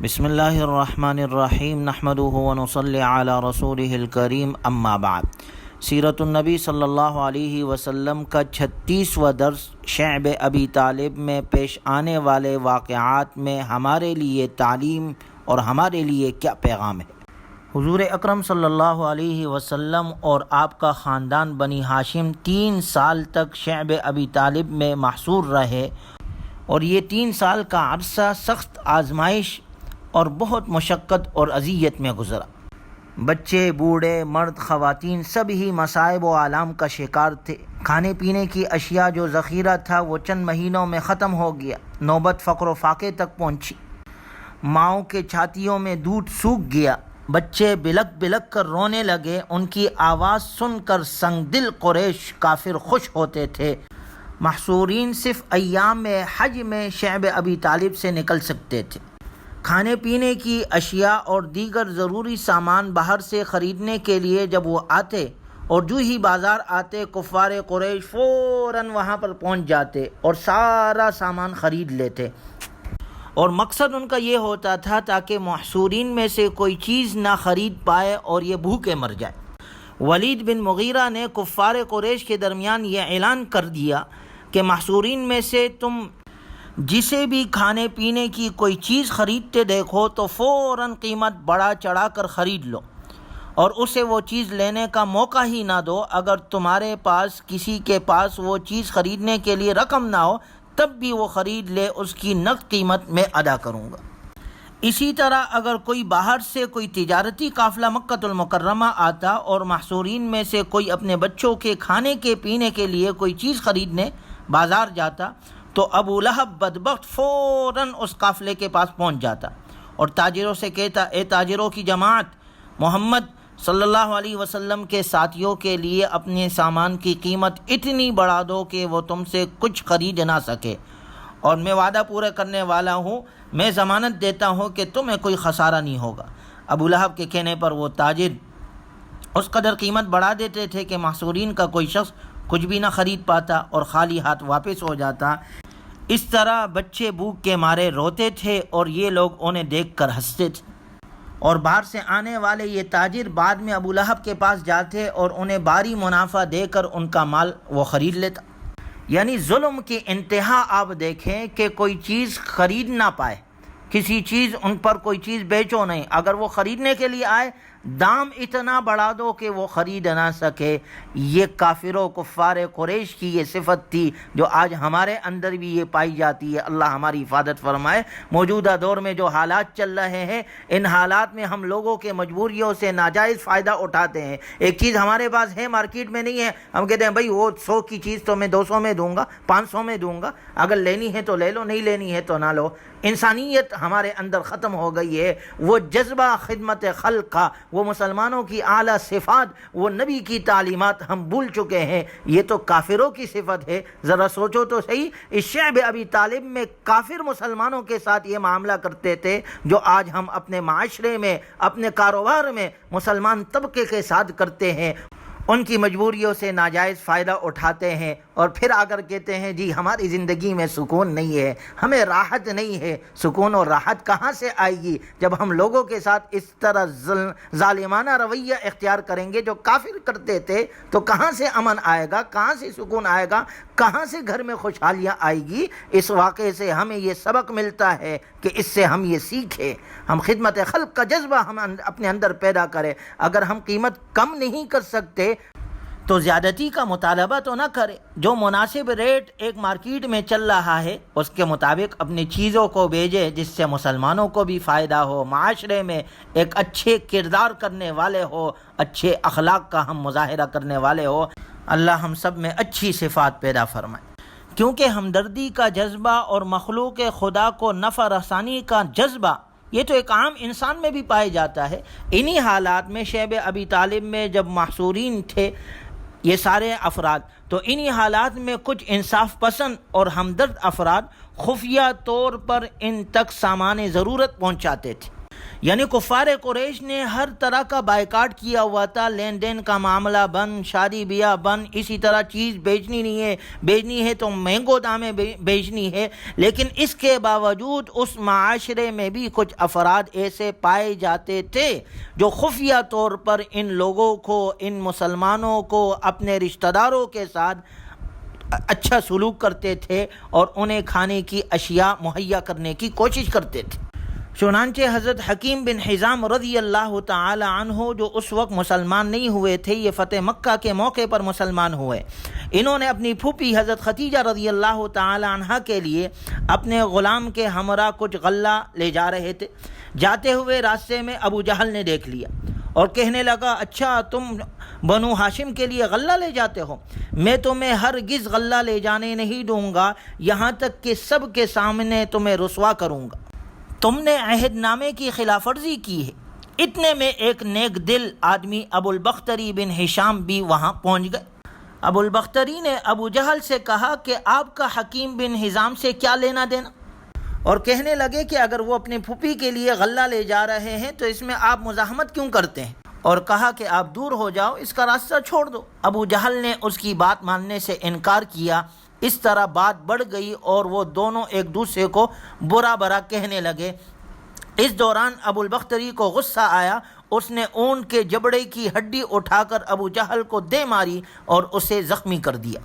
بسم اللہ الرحمن الرحیم نحمدہ ونصلی علی رسولہ الکریم اما بعد۔ سیرت النبی صلی اللہ علیہ وسلم کا 36واں درس شعب ابی طالب میں پیش آنے والے واقعات میں ہمارے لیے تعلیم اور ہمارے لیے کیا پیغام ہے۔ حضور اکرم صلی اللہ علیہ وسلم اور آپ کا خاندان بنی ہاشم 3 سال تک شعب ابی طالب میں محصور رہے، اور یہ 3 سال کا عرصہ سخت آزمائش اور بہت مشقت اور اذیت میں گزرا۔ بچے، بوڑھے، مرد، خواتین سب ہی مصائب و آلام کا شکار تھے۔ کھانے پینے کی اشیاء جو ذخیرہ تھا وہ چند مہینوں میں ختم ہو گیا۔ نوبت فقر و فاقے تک پہنچی۔ ماؤں کے چھاتیوں میں دودھ سوکھ گیا۔ بچے بلک بلک کر رونے لگے۔ ان کی آواز سن کر سنگ دل قریش کافر خوش ہوتے تھے۔ محصورین صرف ایام حج میں شعب ابی طالب سے نکل سکتے تھے۔ کھانے پینے کی اشیاء اور دیگر ضروری سامان باہر سے خریدنے کے لیے جب وہ آتے اور جو ہی بازار آتے، کفار قریش فوراً وہاں پر پہنچ جاتے اور سارا سامان خرید لیتے، اور مقصد ان کا یہ ہوتا تھا تاکہ محصورین میں سے کوئی چیز نہ خرید پائے اور یہ بھوکے مر جائے۔ ولید بن مغیرہ نے کفار قریش کے درمیان یہ اعلان کر دیا کہ محصورین میں سے تم جسے بھی کھانے پینے کی کوئی چیز خریدتے دیکھو تو فوراً قیمت بڑھا چڑھا کر خرید لو، اور اسے وہ چیز لینے کا موقع ہی نہ دو۔ اگر تمہارے پاس کسی کے پاس وہ چیز خریدنے کے لیے رقم نہ ہو تب بھی وہ خرید لے، اس کی نقد قیمت میں ادا کروں گا۔ اسی طرح اگر کوئی باہر سے کوئی تجارتی قافلہ مکۃ المکرمہ آتا اور محصورین میں سے کوئی اپنے بچوں کے کھانے کے پینے کے لیے کوئی چیز خریدنے بازار جاتا تو ابو لہب بدبخت فوراً اس قافلے کے پاس پہنچ جاتا اور تاجروں سے کہتا، اے تاجروں کی جماعت، محمد صلی اللہ علیہ وسلم کے ساتھیوں کے لیے اپنے سامان کی قیمت اتنی بڑھا دو کہ وہ تم سے کچھ خرید نہ سکے، اور میں وعدہ پورا کرنے والا ہوں، میں ضمانت دیتا ہوں کہ تمہیں کوئی خسارہ نہیں ہوگا۔ ابو لہب کے کہنے پر وہ تاجر اس قدر قیمت بڑھا دیتے تھے کہ محصورین کا کوئی شخص کچھ بھی نہ خرید پاتا اور خالی ہاتھ واپس ہو جاتا۔ اس طرح بچے بھوک کے مارے روتے تھے اور یہ لوگ انہیں دیکھ کر ہنستے تھے، اور باہر سے آنے والے یہ تاجر بعد میں ابو لہب کے پاس جاتے اور انہیں بھاری منافع دے کر ان کا مال وہ خرید لیتا۔ یعنی ظلم کی انتہا آپ دیکھیں کہ کوئی چیز خرید نہ پائے، کسی چیز ان پر کوئی چیز بیچو نہیں، اگر وہ خریدنے کے لیے آئے دام اتنا بڑھا دو کہ وہ خرید نہ سکے۔ یہ کافروں کفار قریش کی یہ صفت تھی جو آج ہمارے اندر بھی یہ پائی جاتی ہے۔ اللہ ہماری حفاظت فرمائے۔ موجودہ دور میں جو حالات چل رہے ہیں، ان حالات میں ہم لوگوں کے مجبوریوں سے ناجائز فائدہ اٹھاتے ہیں۔ ایک چیز ہمارے پاس ہے، مارکیٹ میں نہیں ہے، ہم کہتے ہیں بھائی وہ 100 کی چیز تو میں 200 میں دوں گا، 500 میں دوں گا، اگر لینی ہے تو لے لو، نہیں لینی ہے تو نہ لو۔ انسانیت ہمارے اندر ختم ہو گئی ہے۔ وہ جذبہ خدمت خلق کا، وہ مسلمانوں کی اعلیٰ صفات، وہ نبی کی تعلیمات ہم بھول چکے ہیں۔ یہ تو کافروں کی صفت ہے۔ ذرا سوچو تو صحیح، اس شعب ابی طالب میں کافر مسلمانوں کے ساتھ یہ معاملہ کرتے تھے جو آج ہم اپنے معاشرے میں، اپنے کاروبار میں مسلمان طبقے کے ساتھ کرتے ہیں۔ ان کی مجبوریوں سے ناجائز فائدہ اٹھاتے ہیں، اور پھر اگر کہتے ہیں جی ہماری زندگی میں سکون نہیں ہے، ہمیں راحت نہیں ہے۔ سکون اور راحت کہاں سے آئے گی جب ہم لوگوں کے ساتھ اس طرح ظالمانہ رویہ اختیار کریں گے جو کافر کرتے تھے؟ تو کہاں سے امن آئے گا، کہاں سے سکون آئے گا، کہاں سے گھر میں خوشحالیاں آئے گی؟ اس واقعے سے ہمیں یہ سبق ملتا ہے کہ اس سے ہم یہ سیکھیں، ہم خدمت خلق کا جذبہ ہم اپنے اندر پیدا کریں۔ اگر ہم قیمت کم نہیں کر سکتے تو زیادتی کا مطالبہ تو نہ کرے۔ جو مناسب ریٹ ایک مارکیٹ میں چل رہا ہے اس کے مطابق اپنی چیزوں کو بھیجے، جس سے مسلمانوں کو بھی فائدہ ہو، معاشرے میں ایک اچھے کردار کرنے والے ہو، اچھے اخلاق کا ہم مظاہرہ کرنے والے ہو۔ اللہ ہم سب میں اچھی صفات پیدا فرمائے، کیونکہ ہمدردی کا جذبہ اور مخلوق خدا کو نفع رسانی کا جذبہ یہ تو ایک عام انسان میں بھی پایا جاتا ہے۔ انہی حالات میں شعب ابی طالب میں جب محصورین تھے یہ سارے افراد، تو انہی حالات میں کچھ انصاف پسند اور ہمدرد افراد خفیہ طور پر ان تک سامان ضرورت پہنچاتے تھے۔ یعنی کفار قریش نے ہر طرح کا بائیکاٹ کیا ہوا تھا، لین دین کا معاملہ بند، شادی بیاہ بند، اسی طرح چیز بیچنی ہے تو مہنگو دامیں بیچنی ہے، لیکن اس کے باوجود اس معاشرے میں بھی کچھ افراد ایسے پائے جاتے تھے جو خفیہ طور پر ان لوگوں کو، ان مسلمانوں کو اپنے رشتہ داروں کے ساتھ اچھا سلوک کرتے تھے اور انہیں کھانے کی اشیاء مہیا کرنے کی کوشش کرتے تھے۔ چنانچہ حضرت حکیم بن حزام رضی اللہ تعالی عنہ جو اس وقت مسلمان نہیں ہوئے تھے، یہ فتح مکہ کے موقع پر مسلمان ہوئے۔ انہوں نے اپنی پھوپھی حضرت خدیجہ رضی اللہ تعالی عنہ کے لیے اپنے غلام کے ہمراہ کچھ غلہ لے جا رہے تھے۔ جاتے ہوئے راستے میں ابو جہل نے دیکھ لیا اور کہنے لگا، اچھا تم بنو ہاشم کے لیے غلہ لے جاتے ہو؟ میں تمہیں ہرگز غلہ لے جانے نہیں دوں گا، یہاں تک کہ سب کے سامنے تمہیں رسوا کروں گا۔ تم نے عہد نامے کی خلاف ورزی کی ہے۔ اتنے میں ایک نیک دل آدمی ابو البختری بن ہشام بھی وہاں پہنچ گئے۔ ابو البختری نے ابو جہل سے کہا کہ آپ کا حکیم بن حزام سے کیا لینا دینا، اور کہنے لگے کہ اگر وہ اپنی پھوپھی کے لیے غلہ لے جا رہے ہیں تو اس میں آپ مزاحمت کیوں کرتے ہیں، اور کہا کہ آپ دور ہو جاؤ، اس کا راستہ چھوڑ دو۔ ابو جہل نے اس کی بات ماننے سے انکار کیا۔ اس طرح بات بڑھ گئی اور وہ دونوں ایک دوسرے کو برا برا کہنے لگے۔ اس دوران ابو البختری کو غصہ آیا، اس نے اونٹ کے جبڑے کی ہڈی اٹھا کر ابو جہل کو دے ماری اور اسے زخمی کر دیا۔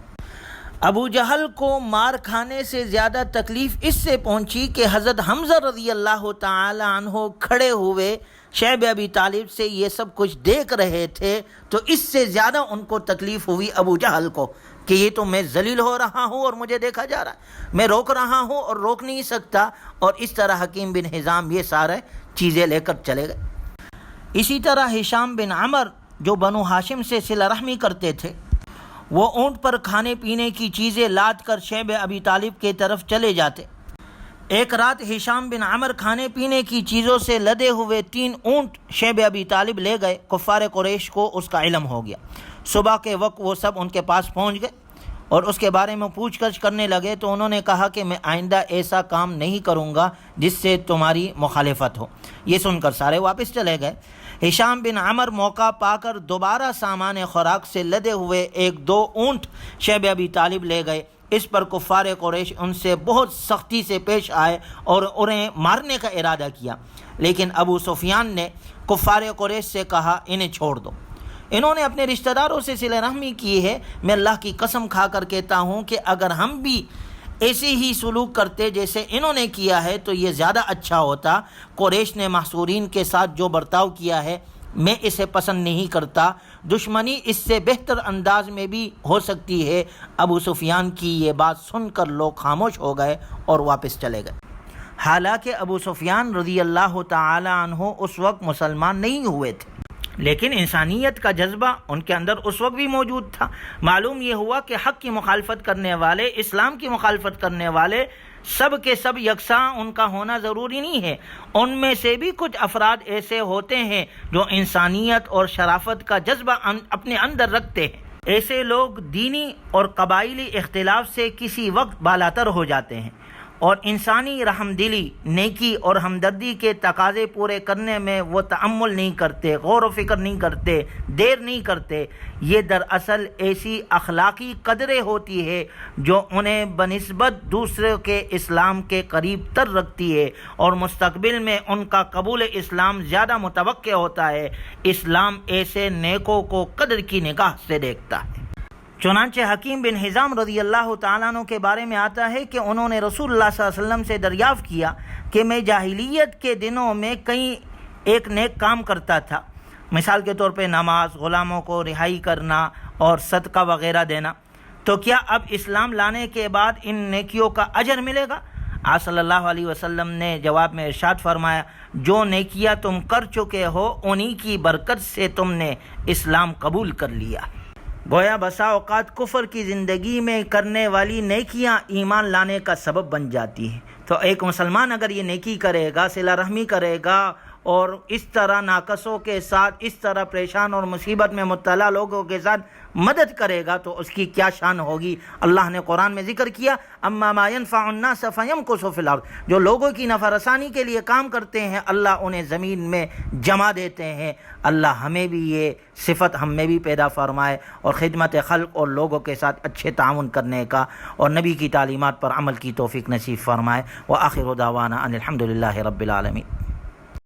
ابو جہل کو مار کھانے سے زیادہ تکلیف اس سے پہنچی کہ حضرت حمزہ رضی اللہ تعالی عنہ کھڑے ہوئے شیب ابی طالب سے یہ سب کچھ دیکھ رہے تھے، تو اس سے زیادہ ان کو تکلیف ہوئی ابو جہل کو کہ یہ تو میں ذلیل ہو رہا ہوں اور مجھے دیکھا جا رہا ہے، میں روک رہا ہوں اور روک نہیں سکتا، اور اس طرح حکیم بن حزام یہ سارے چیزیں لے کر چلے گئے۔ اسی طرح ہشام بن عمر جو بنو ہاشم سے صلہ رحمی کرتے تھے، وہ اونٹ پر کھانے پینے کی چیزیں لاد کر شیب ابی طالب کی طرف چلے جاتے۔ ایک رات ہشام بن عمر کھانے پینے کی چیزوں سے لدے ہوئے 3 اونٹ شیب ابی طالب لے گئے۔ کفار قریش کو اس کا علم ہو گیا۔ صبح کے وقت وہ سب ان کے پاس پہنچ گئے اور اس کے بارے میں پوچھ گچھ کرنے لگے، تو انہوں نے کہا کہ میں آئندہ ایسا کام نہیں کروں گا جس سے تمہاری مخالفت ہو۔ یہ سن کر سارے واپس چلے گئے۔ ہشام بن عمر موقع پا کر دوبارہ سامان خوراک سے لدے ہوئے 1-2 اونٹ شیب ابی طالب لے گئے۔ اس پر کفار قریش ان سے بہت سختی سے پیش آئے اور انہیں مارنے کا ارادہ کیا، لیکن ابو سفیان نے کفار قریش سے کہا انہیں چھوڑ دو، انہوں نے اپنے رشتہ داروں سے صلہ رحمی کی ہے۔ میں اللہ کی قسم کھا کر کہتا ہوں کہ اگر ہم بھی ایسے ہی سلوک کرتے جیسے انہوں نے کیا ہے تو یہ زیادہ اچھا ہوتا۔ قریش نے محصورین کے ساتھ جو برتاؤ کیا ہے میں اسے پسند نہیں کرتا، دشمنی اس سے بہتر انداز میں بھی ہو سکتی ہے۔ ابو سفیان کی یہ بات سن کر لوگ خاموش ہو گئے اور واپس چلے گئے۔ حالانکہ ابو سفیان رضی اللہ تعالی عنہ اس وقت مسلمان نہیں ہوئے تھے، لیکن انسانیت کا جذبہ ان کے اندر اس وقت بھی موجود تھا۔ معلوم یہ ہوا کہ حق کی مخالفت کرنے والے، اسلام کی مخالفت کرنے والے سب کے سب یکساں ان کا ہونا ضروری نہیں ہے۔ ان میں سے بھی کچھ افراد ایسے ہوتے ہیں جو انسانیت اور شرافت کا جذبہ اپنے اندر رکھتے ہیں۔ ایسے لوگ دینی اور قبائلی اختلاف سے کسی وقت بالاتر ہو جاتے ہیں اور انسانی رحم دلی، نیکی اور ہمدردی کے تقاضے پورے کرنے میں وہ تأمل نہیں کرتے، غور و فکر نہیں کرتے، دیر نہیں کرتے۔ یہ دراصل ایسی اخلاقی قدریں ہوتی ہے جو انہیں بنسبت دوسرے کے اسلام کے قریب تر رکھتی ہے اور مستقبل میں ان کا قبول اسلام زیادہ متوقع ہوتا ہے۔ اسلام ایسے نیکوں کو قدر کی نگاہ سے دیکھتا ہے۔ چنانچہ حکیم بن حزام رضی اللہ تعالیٰ عنہ کے بارے میں آتا ہے کہ انہوں نے رسول اللہ صلی اللہ علیہ وسلم سے دریافت کیا کہ میں جاہلیت کے دنوں میں کئی ایک نیک کام کرتا تھا، مثال کے طور پہ نماز، غلاموں کو رہائی کرنا اور صدقہ وغیرہ دینا، تو کیا اب اسلام لانے کے بعد ان نیکیوں کا اجر ملے گا؟ آپ صلی اللہ علیہ وسلم نے جواب میں ارشاد فرمایا، جو نیکیاں تم کر چکے ہو انہی کی برکت سے تم نے اسلام قبول کر لیا۔ گویا بسا اوقات کفر کی زندگی میں کرنے والی نیکیاں ایمان لانے کا سبب بن جاتی ہیں۔ تو ایک مسلمان اگر یہ نیکی کرے گا، صلہ رحمی کرے گا اور اس طرح ناقصوں کے ساتھ، اس طرح پریشان اور مصیبت میں مبتلا لوگوں کے ساتھ مدد کرے گا تو اس کی کیا شان ہوگی۔ اللہ نے قرآن میں ذکر کیا اما ما ينفع الناس فيمكث في الارض، جو لوگوں کی نفع رسانی کے لیے کام کرتے ہیں اللہ انہیں زمین میں جمع دیتے ہیں۔ اللہ ہمیں بھی یہ صفت ہم میں بھی پیدا فرمائے اور خدمت خلق اور لوگوں کے ساتھ اچھے تعاون کرنے کا اور نبی کی تعلیمات پر عمل کی توفیق نصیب فرمائے۔ وآخر دعوانا ان الحمد للہ رب العالمین۔